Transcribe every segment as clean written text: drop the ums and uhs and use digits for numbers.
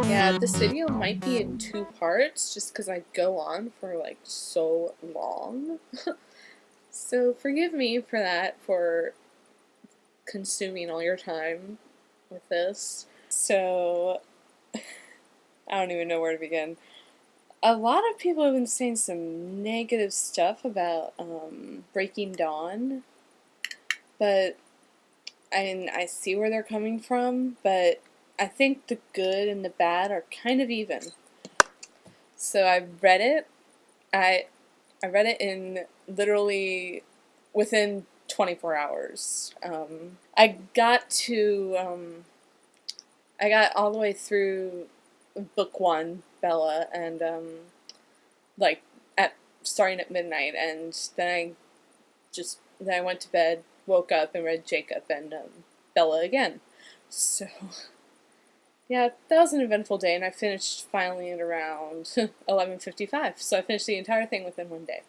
Yeah, this video might be in two parts just because I go on for like so long. So forgive me for that, for consuming all your time with this. So I don't even know where to begin. A lot of people have been saying some negative stuff about Breaking Dawn, but I see where they're coming from, but I think the good and the bad are kind of even. So I read it. I read it in literally within 24 hours. I got all the way through book one, Bella, and like at starting at midnight, and then I went to bed, woke up, and read Jacob and Bella again. So yeah, that was an eventful day, and I finished finally at around 11:55. So I finished the entire thing within one day.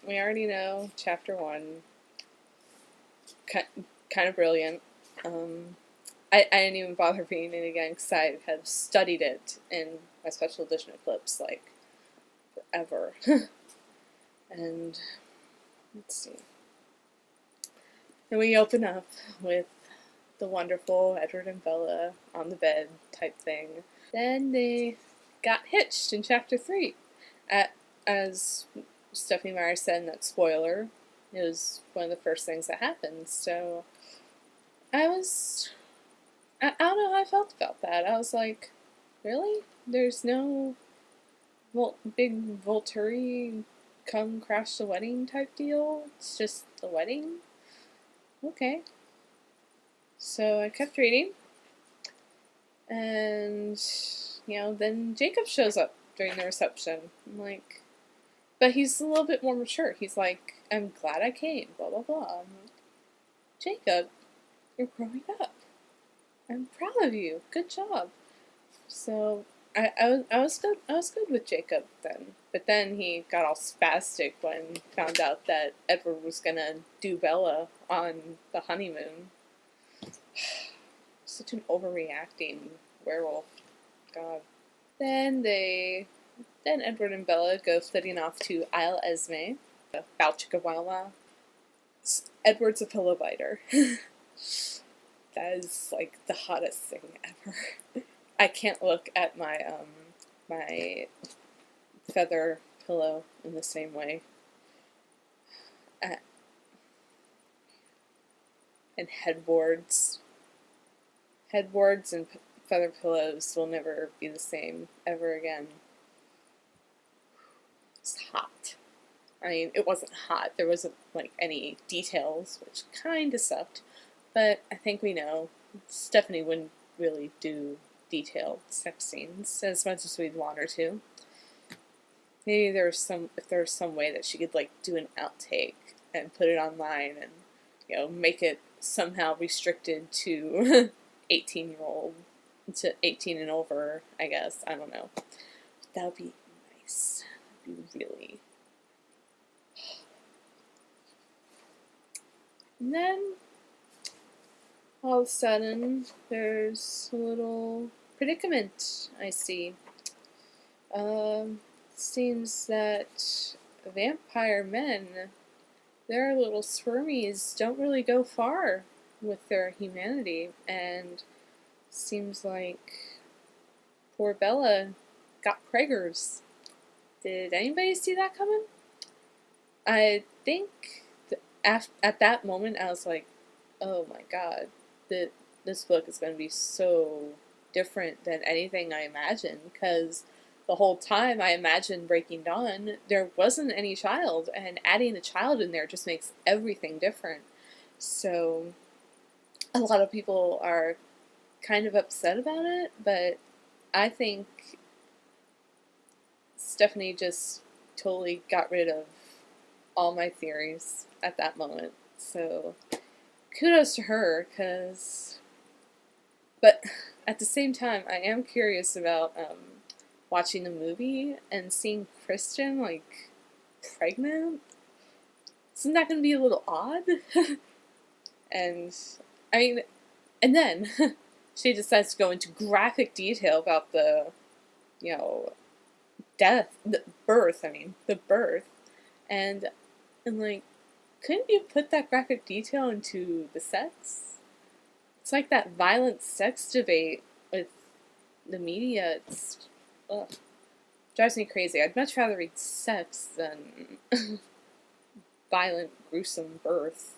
We already know chapter one, kind of brilliant. I didn't even bother reading it again because I have studied it in my special edition eclipse like forever. And let's see. Then we open up with the wonderful Edward and Bella on the bed type thing. Then they got hitched in chapter 3. As Stephanie Meyer said in that spoiler, it was one of the first things that happened. So I don't know how I felt about that. I was like, really? There's no big Volturi come crash the wedding type deal? It's just the wedding? Okay. So I kept reading, and, then Jacob shows up during the reception. I'm like, but he's a little bit more mature. He's like, I'm glad I came, blah, blah, blah. I'm like, Jacob, you're growing up. I'm proud of you. Good job. So I was good with Jacob then. But then he got all spastic when he found out that Edward was gonna do Bella on the honeymoon. Such an overreacting werewolf. God. Then Edward and Bella go flitting off to Isle Esme, the Baltic of Wawa. Edward's a pillow biter. That is like the hottest thing ever. I can't look at my my feather pillow in the same way. And headboards and feather pillows will never be the same ever again. It's hot. I mean, it wasn't hot. There wasn't like any details, which kind of sucked. But I think we know Stephanie wouldn't really do detailed sex scenes as much as we'd want her to. Maybe if there was some way that she could like do an outtake and put it online and make it somehow restricted to 18-year-old to 18 and over, I guess. I don't know. That would be nice. That would be really. And then all of a sudden, there's a little predicament I see. Seems that vampire men, their little spermies don't really go far with their humanity, and seems like poor Bella got preggers. Did anybody see that coming? I think at that moment I was like, oh my god, this book is going to be so different than anything I imagined, because the whole time I imagined Breaking Dawn, there wasn't any child, and adding a child in there just makes everything different. So a lot of people are kind of upset about it, but I think Stephanie just totally got rid of all my theories at that moment. So kudos to her, but at the same time, I am curious about watching the movie and seeing Kristen like pregnant. Isn't that going to be a little odd? And, I mean, and then she decides to go into graphic detail about the, you know, the birth. And I'm like, couldn't you put that graphic detail into the sex? It's like that violent sex debate with the media. It's, ugh, drives me crazy. I'd much rather read sex than violent, gruesome birth.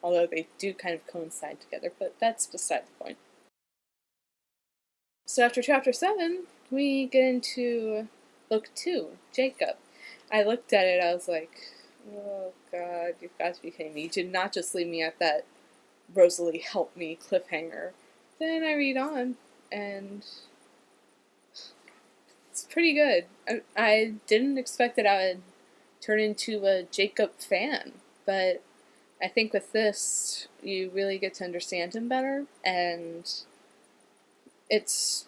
Although they do kind of coincide together, but that's beside the point. So after chapter 7, we get into book 2, Jacob. I looked at it, I was like, oh god, you've got to be kidding me. You did not just leave me at that Rosalie help me cliffhanger. Then I read on, and it's pretty good. I didn't expect that I would turn into a Jacob fan, but I think with this, you really get to understand him better, and it's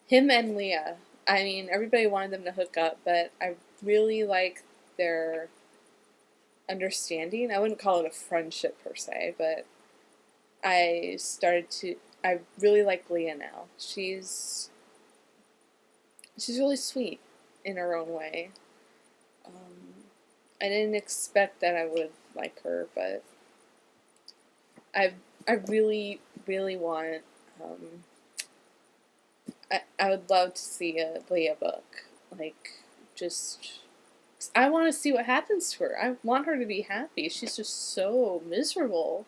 him and Leah. I mean, everybody wanted them to hook up, but I really like their understanding. I wouldn't call it a friendship per se, but I really like Leah now. She's really sweet in her own way. I didn't expect that I would like her, but I really, really want, I would love to see a Leah book. Like, just, I want to see what happens to her. I want her to be happy. She's just so miserable.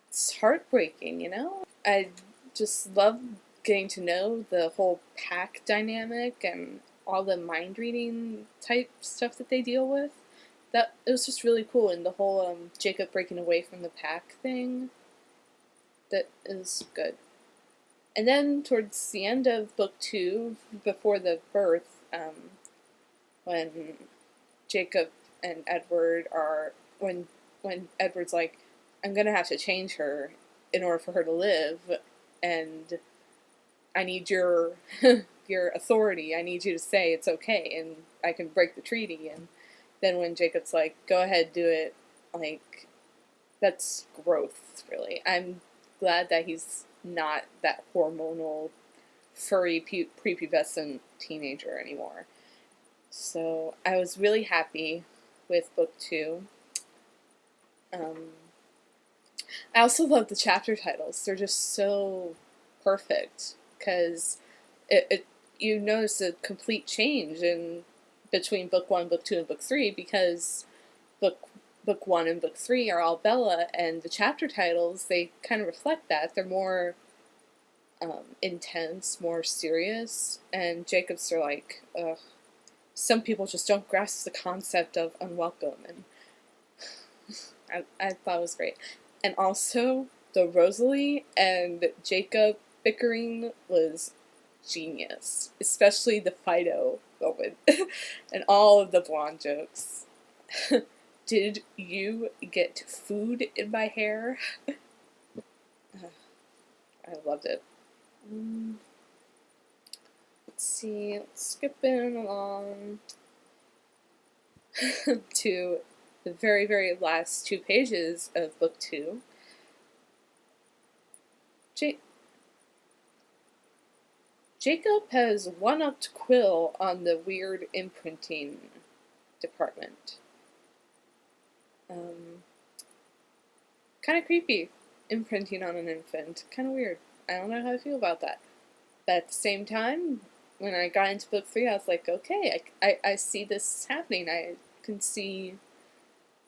It's heartbreaking, you know? I just love getting to know the whole pack dynamic and all the mind reading type stuff that they deal with. That it was just really cool, and the whole Jacob breaking away from the pack thing. That is good. And then towards the end of book 2, before the birth, when Jacob and Edward are when Edward's like, I'm gonna have to change her in order for her to live, and I need your your authority. I need you to say it's okay, and I can break the treaty. And then when Jacob's like, go ahead, do it, like, that's growth, really. I'm glad that he's not that hormonal, furry, prepubescent teenager anymore. So I was really happy with book 2. I also love the chapter titles. They're just so perfect, because you notice a complete change in between book 1, book 2, and book 3, because book 1 and book 3 are all Bella, and the chapter titles, they kind of reflect that. They're more intense, more serious, and Jacob's are like, ugh, some people just don't grasp the concept of unwelcome, and I thought it was great. And also, the Rosalie and Jacob bickering was genius, especially the Fido moment and all of the blonde jokes. Did you get food in my hair? I loved it. Let's see, skipping along to the very, very last 2 pages of book 2. Jacob has one-upped Quill on the weird imprinting department. Kind of creepy, imprinting on an infant. Kind of weird. I don't know how I feel about that. But at the same time, when I got into book 3, I was like, okay, I see this happening. I can see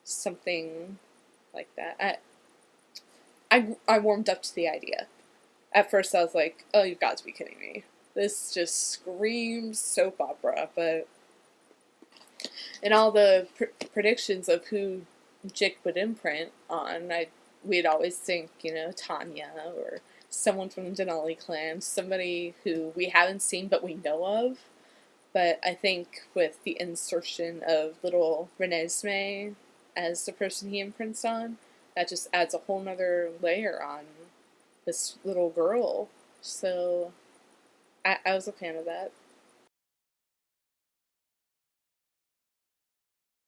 something like that. I warmed up to the idea. At first I was like, oh, you've got to be kidding me. This just screams soap opera, but in all the predictions of who Jake would imprint on, we'd always think, Tanya or someone from the Denali clan, somebody who we haven't seen but we know of. But I think with the insertion of little Renesmee as the person he imprints on, that just adds a whole nother layer on this little girl. So I was a fan of that.